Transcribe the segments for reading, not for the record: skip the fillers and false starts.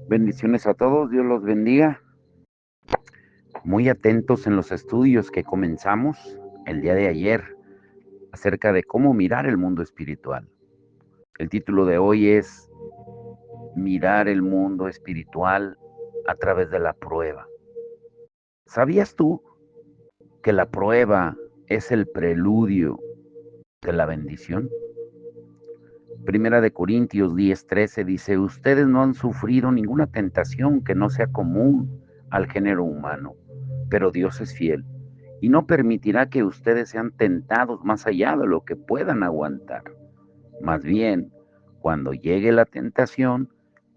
Bendiciones a todos, Dios los bendiga. Muy atentos en los estudios que comenzamos el día de ayer acerca de cómo mirar el mundo espiritual. El título de hoy es Mirar el mundo espiritual a través de la prueba. ¿Sabías tú que la prueba es el preludio de la bendición? Primera de Corintios 10:13 dice, ustedes no han sufrido ninguna tentación que no sea común al género humano, pero Dios es fiel y no permitirá que ustedes sean tentados más allá de lo que puedan aguantar. Más bien, cuando llegue la tentación,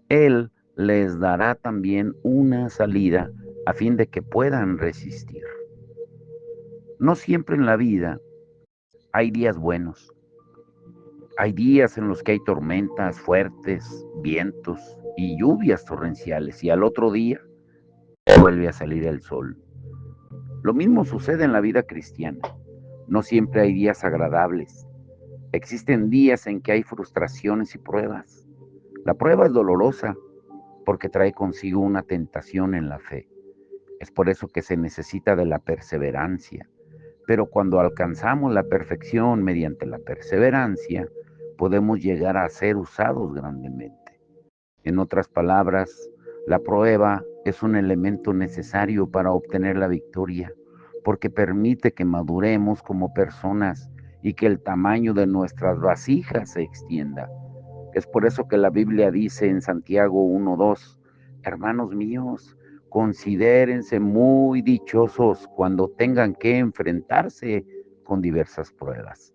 Él les dará también una salida a fin de que puedan resistir. No siempre en la vida hay días buenos. Hay días en los que hay tormentas fuertes, vientos y lluvias torrenciales, y al otro día vuelve a salir el sol. Lo mismo sucede en la vida cristiana. No siempre hay días agradables. Existen días en que hay frustraciones y pruebas. La prueba es dolorosa porque trae consigo una tentación en la fe. Es por eso que se necesita de la perseverancia. Pero cuando alcanzamos la perfección mediante la perseverancia, podemos llegar a ser usados grandemente. En otras palabras, la prueba es un elemento necesario para obtener la victoria, porque permite que maduremos como personas y que el tamaño de nuestras vasijas se extienda. Es por eso que la Biblia dice en Santiago 1:2, hermanos míos, considérense muy dichosos cuando tengan que enfrentarse con diversas pruebas,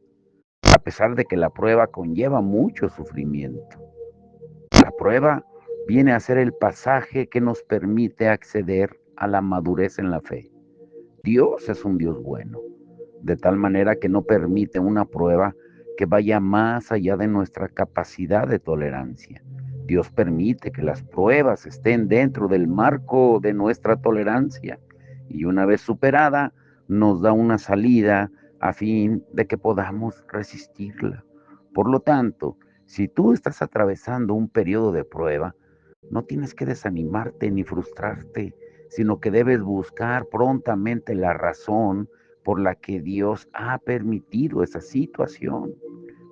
a pesar de que la prueba conlleva mucho sufrimiento. La prueba viene a ser el pasaje que nos permite acceder a la madurez en la fe. Dios es un Dios bueno, de tal manera que no permite una prueba que vaya más allá de nuestra capacidad de tolerancia. Dios permite que las pruebas estén dentro del marco de nuestra tolerancia y una vez superada nos da una salida a fin de que podamos resistirla. Por lo tanto, si tú estás atravesando un periodo de prueba, no tienes que desanimarte ni frustrarte, sino que debes buscar prontamente la razón por la que Dios ha permitido esa situación.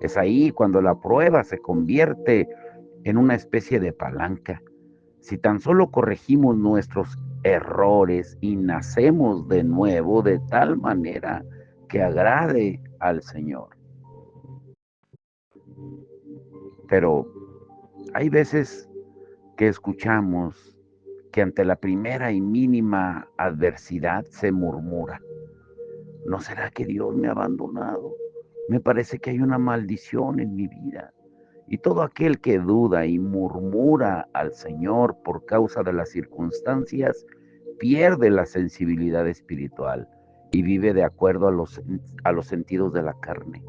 Es ahí cuando la prueba se convierte en una especie de palanca. Si tan solo corregimos nuestros errores y nacemos de nuevo de tal manera que agrade al Señor. Pero hay veces que escuchamos que ante la primera y mínima adversidad se murmura, ¿no será que Dios me ha abandonado? Me parece que hay una maldición en mi vida. Y todo aquel que duda y murmura al Señor por causa de las circunstancias, pierde la sensibilidad espiritual y vive de acuerdo a los sentidos de la carne.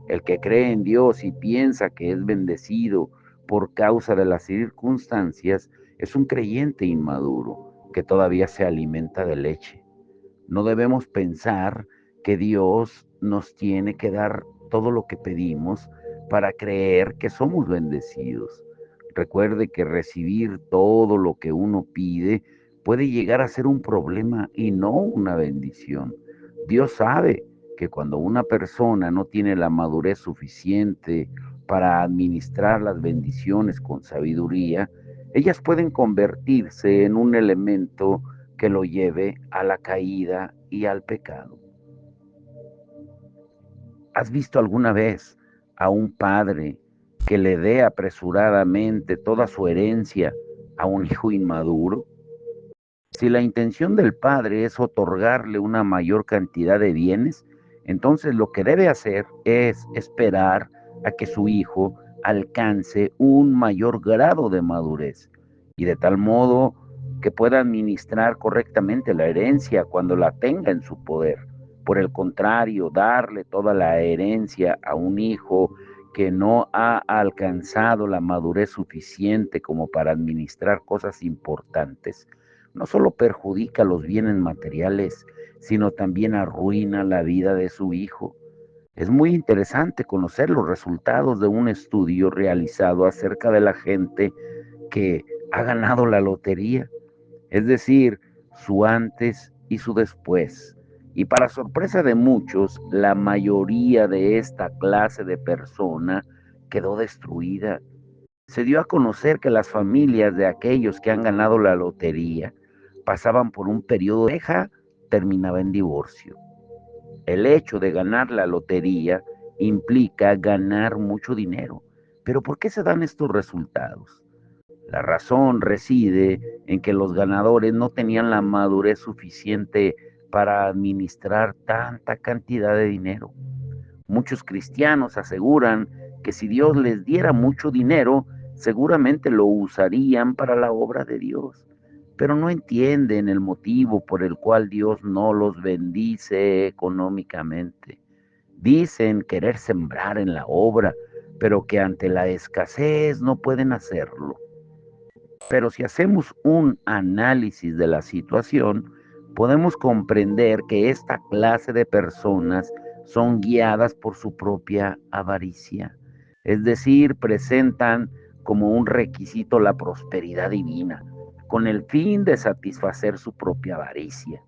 El que cree en Dios y piensa que es bendecido por causa de las circunstancias es un creyente inmaduro que todavía se alimenta de leche. No debemos pensar que Dios nos tiene que dar todo lo que pedimos para creer que somos bendecidos. Recuerde que recibir todo lo que uno pide puede llegar a ser un problema y no una bendición. Dios sabe que cuando una persona no tiene la madurez suficiente para administrar las bendiciones con sabiduría, ellas pueden convertirse en un elemento que lo lleve a la caída y al pecado. ¿Has visto alguna vez a un padre que le dé apresuradamente toda su herencia a un hijo inmaduro? Si la intención del padre es otorgarle una mayor cantidad de bienes, entonces lo que debe hacer es esperar a que su hijo alcance un mayor grado de madurez y de tal modo que pueda administrar correctamente la herencia cuando la tenga en su poder. Por el contrario, darle toda la herencia a un hijo que no ha alcanzado la madurez suficiente como para administrar cosas importantes, no solo perjudica los bienes materiales, sino también arruina la vida de su hijo. Es muy interesante conocer los resultados de un estudio realizado acerca de la gente que ha ganado la lotería, es decir, su antes y su después. Y para sorpresa de muchos, la mayoría de esta clase de persona quedó destruida. Se dio a conocer que las familias de aquellos que han ganado la lotería pasaban por un periodo de pareja, terminaba en divorcio. El hecho de ganar la lotería implica ganar mucho dinero. Pero ¿por qué se dan estos resultados? La razón reside en que los ganadores no tenían la madurez suficiente para administrar tanta cantidad de dinero. Muchos cristianos aseguran que si Dios les diera mucho dinero, seguramente lo usarían para la obra de Dios, pero no entienden el motivo por el cual Dios no los bendice económicamente. Dicen querer sembrar en la obra, pero que ante la escasez no pueden hacerlo. Pero si hacemos un análisis de la situación, podemos comprender que esta clase de personas son guiadas por su propia avaricia, es decir, presentan como un requisito la prosperidad divina, con el fin de satisfacer su propia avaricia.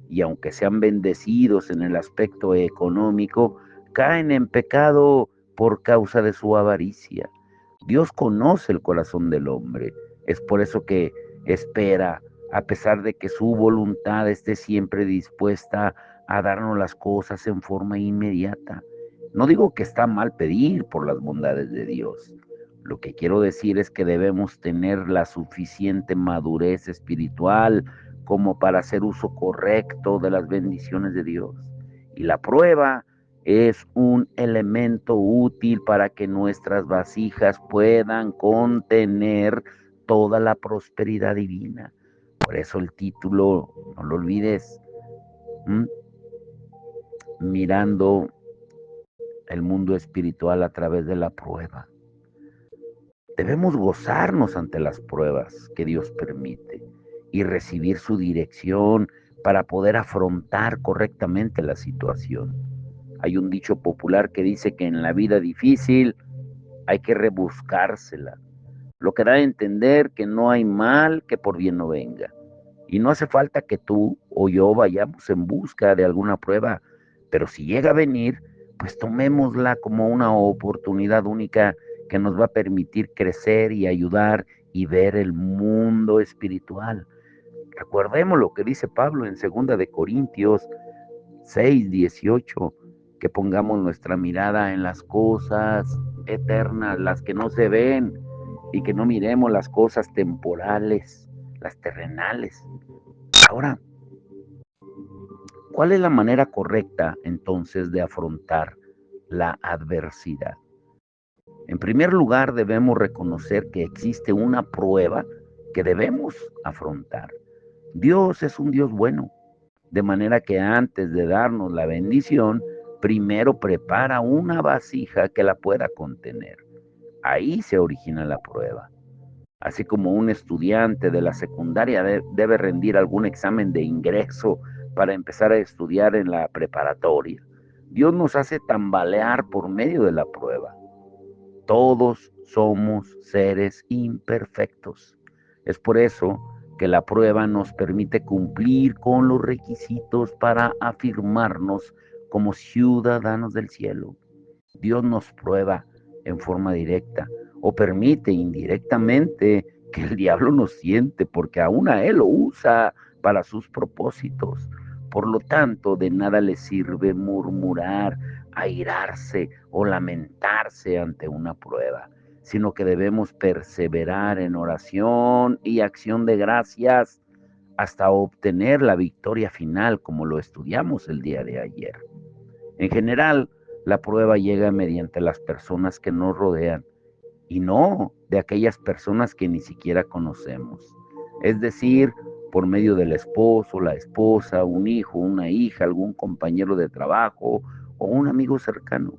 Y aunque sean bendecidos en el aspecto económico, caen en pecado por causa de su avaricia. Dios conoce el corazón del hombre, es por eso que espera, a pesar de que su voluntad esté siempre dispuesta a darnos las cosas en forma inmediata. No digo que está mal pedir por las bondades de Dios. Lo que quiero decir es que debemos tener la suficiente madurez espiritual como para hacer uso correcto de las bendiciones de Dios. Y la prueba es un elemento útil para que nuestras vasijas puedan contener toda la prosperidad divina. Por eso el título, no lo olvides, ¿m? Mirando el mundo espiritual a través de la prueba. Debemos gozarnos ante las pruebas que Dios permite y recibir su dirección para poder afrontar correctamente la situación. Hay un dicho popular que dice que en la vida difícil hay que rebuscársela, lo que da a entender que no hay mal que por bien no venga. Y no hace falta que tú o yo vayamos en busca de alguna prueba, pero si llega a venir, pues tomémosla como una oportunidad única que nos va a permitir crecer y ayudar y ver el mundo espiritual. Recordemos lo que dice Pablo en 2 Corintios 6:18, que pongamos nuestra mirada en las cosas eternas, las que no se ven, y que no miremos las cosas temporales, las terrenales. Ahora, ¿cuál es la manera correcta entonces de afrontar la adversidad? En primer lugar, debemos reconocer que existe una prueba que debemos afrontar. Dios es un Dios bueno, de manera que antes de darnos la bendición, primero prepara una vasija que la pueda contener. Ahí se origina la prueba. Así como un estudiante de la secundaria debe rendir algún examen de ingreso para empezar a estudiar en la preparatoria, Dios nos hace tambalear por medio de la prueba. Todos somos seres imperfectos. Es por eso que la prueba nos permite cumplir con los requisitos para afirmarnos como ciudadanos del cielo. Dios nos prueba en forma directa o permite indirectamente que el diablo nos siente, porque aún a él lo usa para sus propósitos. Por lo tanto, de nada le sirve murmurar, airarse o lamentarse ante una prueba, sino que debemos perseverar en oración y acción de gracias hasta obtener la victoria final, como lo estudiamos el día de ayer. En general, la prueba llega mediante las personas que nos rodean y no de aquellas personas que ni siquiera conocemos. Es decir, por medio del esposo, la esposa, un hijo, una hija, algún compañero de trabajo o un amigo cercano.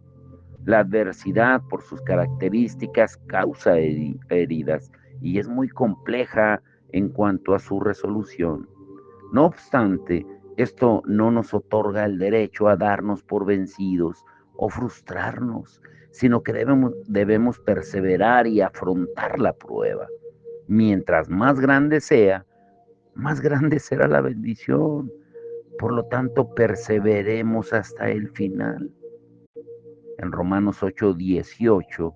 La adversidad, por sus características, causa heridas y es muy compleja en cuanto a su resolución. No obstante, esto no nos otorga el derecho a darnos por vencidos o frustrarnos, sino que debemos perseverar y afrontar la prueba. Mientras más grande sea, más grande será la bendición. Por lo tanto, perseveremos hasta el final. En Romanos 8:18,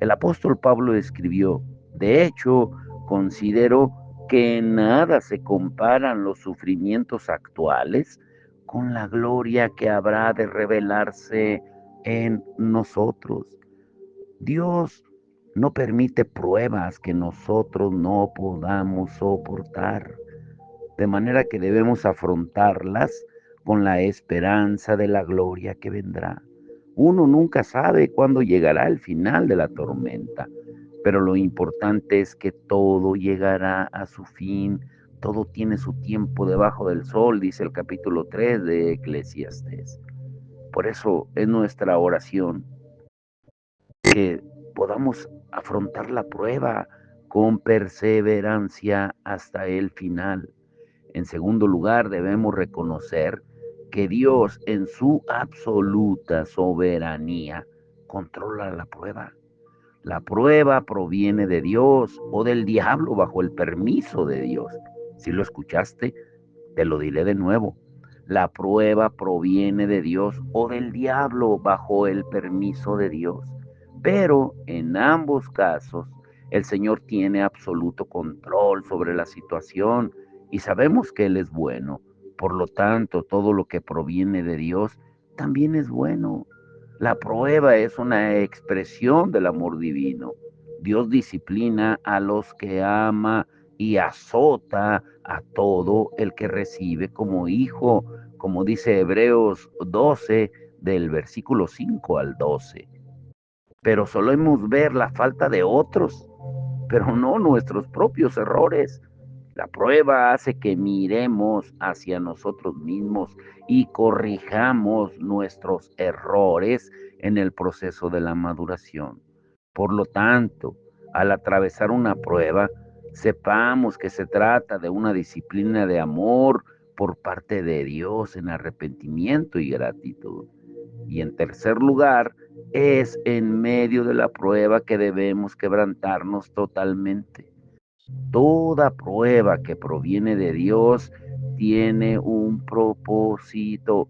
el apóstol Pablo escribió: de hecho, considero que en nada se comparan los sufrimientos actuales con la gloria que habrá de revelarse en nosotros. Dios no permite pruebas que nosotros no podamos soportar, de manera que debemos afrontarlas con la esperanza de la gloria que vendrá. Uno nunca sabe cuándo llegará el final de la tormenta, pero lo importante es que todo llegará a su fin, todo tiene su tiempo debajo del sol, dice el capítulo 3 de Eclesiastés. Por eso es nuestra oración que podamos afrontar la prueba con perseverancia hasta el final. En segundo lugar, debemos reconocer que Dios en su absoluta soberanía controla la prueba. La prueba proviene de Dios o del diablo bajo el permiso de Dios. Si lo escuchaste, te lo diré de nuevo. La prueba proviene de Dios o del diablo bajo el permiso de Dios. Pero en ambos casos, el Señor tiene absoluto control sobre la situación y sabemos que Él es bueno. Por lo tanto, todo lo que proviene de Dios también es bueno. La prueba es una expresión del amor divino. Dios disciplina a los que ama y azota a todo el que recibe como hijo, como dice Hebreos 12, del versículo 5 al 12. Pero solemos ver la falta de otros, pero no nuestros propios errores. La prueba hace que miremos hacia nosotros mismos y corrijamos nuestros errores en el proceso de la maduración. Por lo tanto, al atravesar una prueba, sepamos que se trata de una disciplina de amor por parte de Dios en arrepentimiento y gratitud. Y en tercer lugar, es en medio de la prueba que debemos quebrantarnos totalmente. Toda prueba que proviene de Dios tiene un propósito,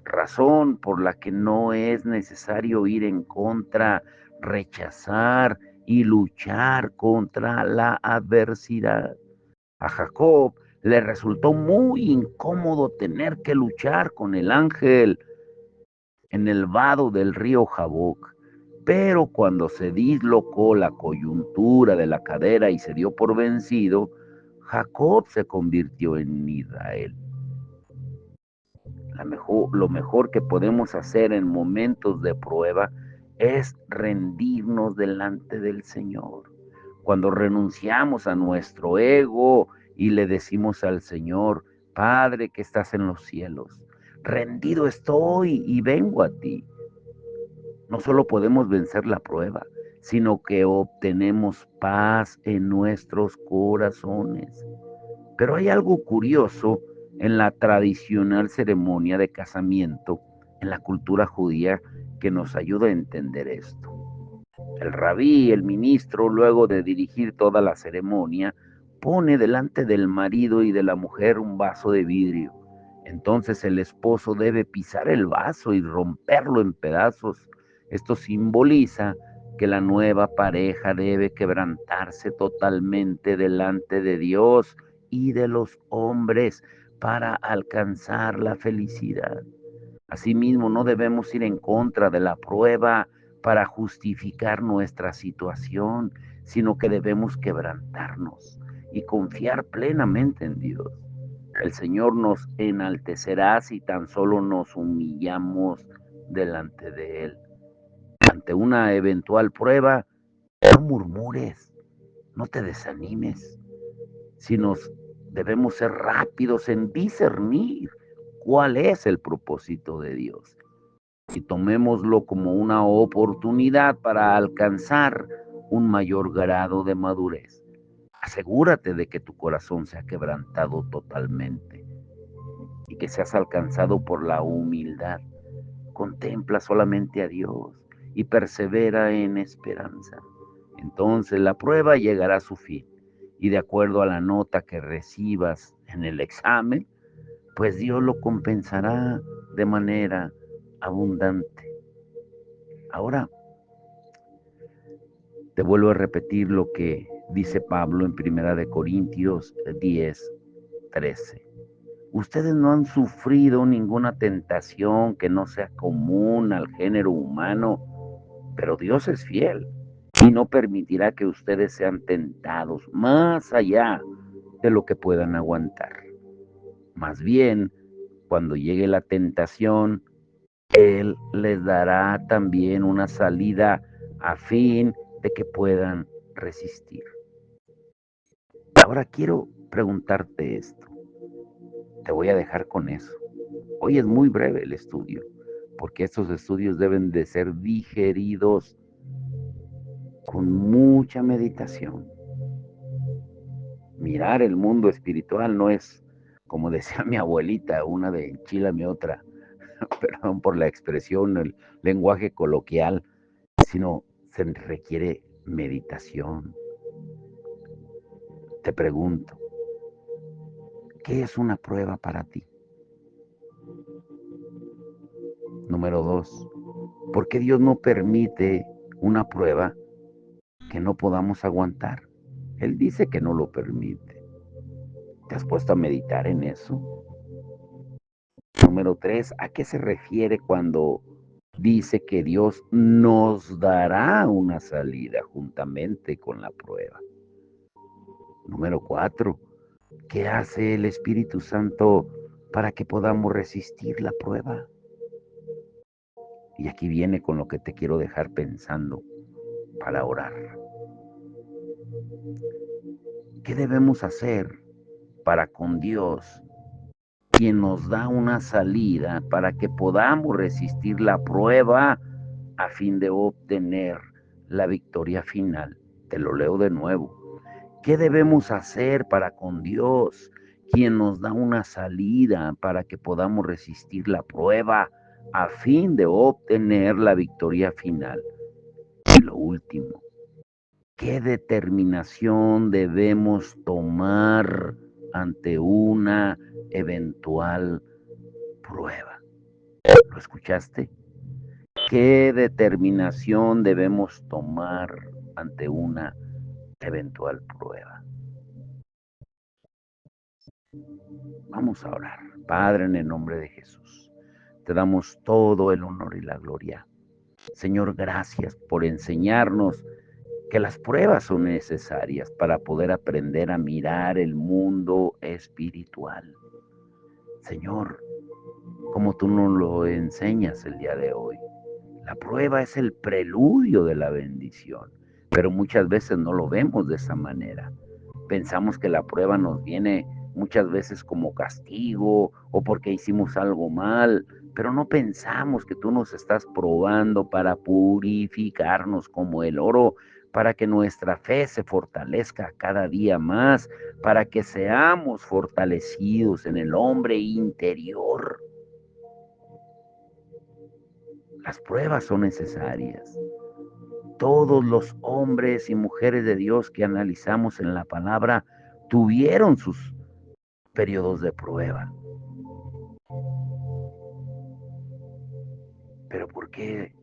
razón por la que no es necesario ir en contra, rechazar y luchar contra la adversidad. A Jacob le resultó muy incómodo tener que luchar con el ángel en el vado del río Jaboc. Pero cuando se dislocó la coyuntura de la cadera y se dio por vencido, Jacob se convirtió en Israel. Lo mejor que podemos hacer en momentos de prueba es rendirnos delante del Señor. Cuando renunciamos a nuestro ego y le decimos al Señor: Padre que estás en los cielos, rendido estoy y vengo a ti. No solo podemos vencer la prueba, sino que obtenemos paz en nuestros corazones. Pero hay algo curioso en la tradicional ceremonia de casamiento en la cultura judía que nos ayuda a entender esto. El rabí, el ministro, luego de dirigir toda la ceremonia, pone delante del marido y de la mujer un vaso de vidrio. Entonces el esposo debe pisar el vaso y romperlo en pedazos. Esto simboliza que la nueva pareja debe quebrantarse totalmente delante de Dios y de los hombres para alcanzar la felicidad. Asimismo, no debemos ir en contra de la prueba para justificar nuestra situación, sino que debemos quebrantarnos y confiar plenamente en Dios. El Señor nos enaltecerá si tan solo nos humillamos delante de Él. Ante una eventual prueba, no murmures, no te desanimes, sino debemos ser rápidos en discernir cuál es el propósito de Dios y tomémoslo como una oportunidad para alcanzar un mayor grado de madurez. Asegúrate de que tu corazón sea quebrantado totalmente y que seas alcanzado por la humildad. Contempla solamente a Dios y persevera en esperanza. Entonces la prueba llegará a su fin y de acuerdo a la nota que recibas en el examen, pues Dios lo compensará de manera abundante. Ahora, te vuelvo a repetir lo que dice Pablo en Primera de Corintios 10:13. Ustedes no han sufrido ninguna tentación que no sea común al género humano, pero Dios es fiel y no permitirá que ustedes sean tentados más allá de lo que puedan aguantar. Más bien, cuando llegue la tentación, Él les dará también una salida a fin de que puedan resistir. Ahora quiero preguntarte esto. Te voy a dejar con eso. Hoy es muy breve el estudio, porque estos estudios deben de ser digeridos con mucha meditación. Mirar el mundo espiritual no es, como decía mi abuelita, una de enchilame otra, perdón por la expresión, el lenguaje coloquial, sino se requiere meditación. Te pregunto, ¿qué es una prueba para ti? Número 2, ¿por qué Dios no permite una prueba que no podamos aguantar? Él dice que no lo permite. ¿Te has puesto a meditar en eso? Número 3, ¿a qué se refiere cuando dice que Dios nos dará una salida juntamente con la prueba? Número 4, ¿qué hace el Espíritu Santo para que podamos resistir la prueba? Y aquí viene con lo que te quiero dejar pensando para orar. ¿Qué debemos hacer para con Dios, quien nos da una salida para que podamos resistir la prueba a fin de obtener la victoria final? Te lo leo de nuevo. ¿Qué debemos hacer para con Dios, quien nos da una salida para que podamos resistir la prueba a fin de obtener la victoria final? Y lo último, ¿qué determinación debemos tomar ante una eventual prueba? ¿Lo escuchaste? ¿Qué determinación debemos tomar ante una eventual prueba? Vamos a orar. Padre, en el nombre de Jesús, te damos todo el honor y la gloria. Señor, gracias por enseñarnos que las pruebas son necesarias para poder aprender a mirar el mundo espiritual. Señor, como tú nos lo enseñas el día de hoy, la prueba es el preludio de la bendición, pero muchas veces no lo vemos de esa manera. Pensamos que la prueba nos viene muchas veces como castigo o porque hicimos algo mal, pero no pensamos que tú nos estás probando para purificarnos como el oro, para que nuestra fe se fortalezca cada día más, para que seamos fortalecidos en el hombre interior. Las pruebas son necesarias. Todos los hombres y mujeres de Dios que analizamos en la palabra tuvieron sus periodos de prueba. Pero ¿por qué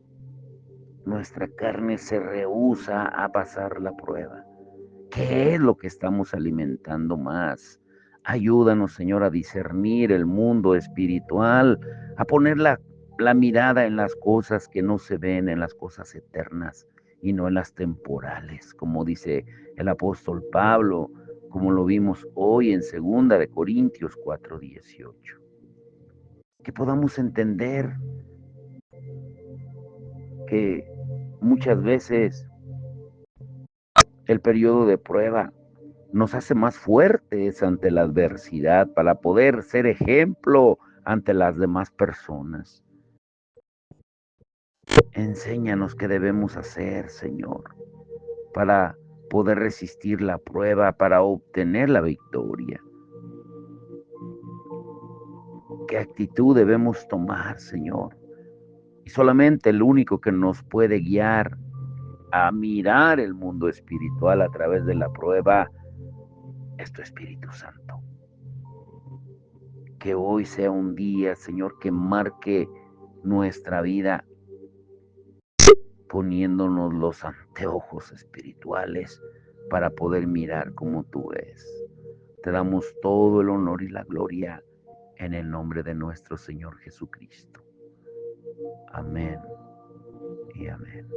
nuestra carne se rehúsa a pasar la prueba? ¿Qué es lo que estamos alimentando más? Ayúdanos, Señor, a discernir el mundo espiritual, a poner la mirada en las cosas que no se ven, en las cosas eternas y no en las temporales, como dice el apóstol Pablo, como lo vimos hoy en 2 de Corintios 4:18. Que podamos entender que muchas veces el periodo de prueba nos hace más fuertes ante la adversidad para poder ser ejemplo ante las demás personas. Enséñanos qué debemos hacer, Señor, para poder resistir la prueba, para obtener la victoria. ¿Qué actitud debemos tomar, Señor? Y solamente el único que nos puede guiar a mirar el mundo espiritual a través de la prueba es tu Espíritu Santo. Que hoy sea un día, Señor, que marque nuestra vida poniéndonos los anteojos espirituales para poder mirar como tú ves. Te damos todo el honor y la gloria en el nombre de nuestro Señor Jesucristo. Amén y amén.